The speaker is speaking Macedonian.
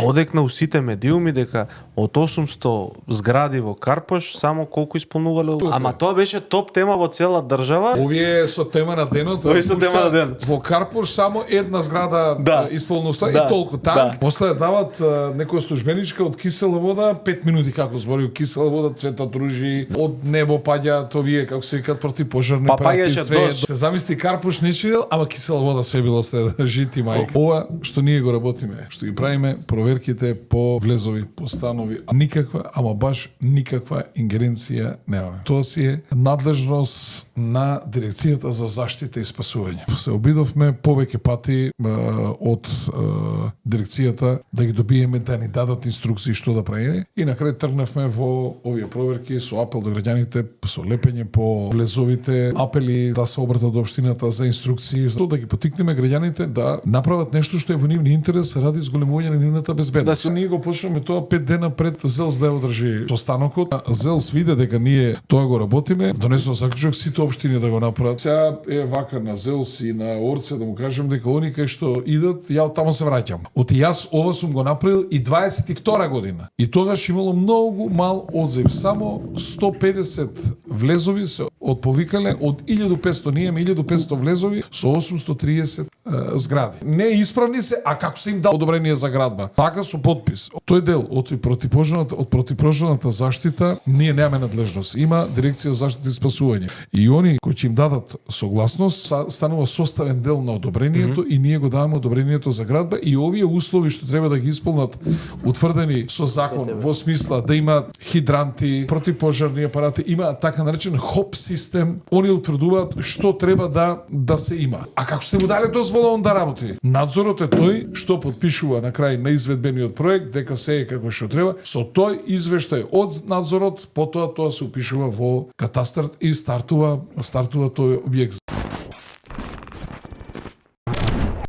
Одекна у сите медиуми дека од 800 згради во Карпош само колку исполнувале. Ама тоа беше топ тема во цела држава. Овие со тема на денот. Овие со тема на ден. Во Карпош само една зграда исполнуста и толку танк. После дават некоја службеничка од кисела вода 5 минути како збори кисела вода, цветат ружи, од небо паѓаат овие како се викаат противпожарни апарати, све. Се замисли Карпош нечинел, ама кисела вода све било след жити мајка. Ова што ние го работиме, што ги правиме проверките по влезови, по станови, никаква, ама баш никаква ингеренција немаме. Тоа си е надлежност на дирекцијата за заштита и спасување. Се обидовме повеќе пати од дирекцијата да ги добиеме да ни дадат инструкции што да правиме и на крај тргнавме во овие проверки со апел до граѓаните, со лепење по влезовите, апели да се обратат до општината за инструкции, за да ги потикнеме граѓаните да направат нешто што е во нивни интерес ради зголемување на нивната безбедност. Ние го почнеме тоа 5 дена пред ЗЕЛС да одржи состанокот. ЗЕЛС виде дека ние тоа го работиме, донесува заклучок сите општини да го направат. Сега е вака на ЗЕЛС и на Орце да му кажем дека они кај што идат, ја од таму се враќам. Оти јас ова сум го направил и 22 година. И тогаш имало многу мал одзив. Само 150 влезови се отповикале од 1500, ние имаме 1500 влезови со 830 згради. Не исправни се, а како се им дал одобрение за градба. Така со подпис. Тој дел од противпожарната заштита ние немаме надлежност. Има дирекција за заштита и спасување. И они кои ќе им дадат согласност станува составен дел на одобрението и ние го даваме одобрението за градба и овие услови што треба да ги исполнат утврдени со закон во смисла да има хидранти, противпожарни апарати, има така наречен ХОП систем, они утврдуваат што треба да се има. А како сте му дали дозвола он да работи? Надзорот е тој што подпишува на крај на изведбениот проект дека се е како што треба. Со тој извештај од надзорот, потоа тоа се упишува во катастар и стартува тој објект.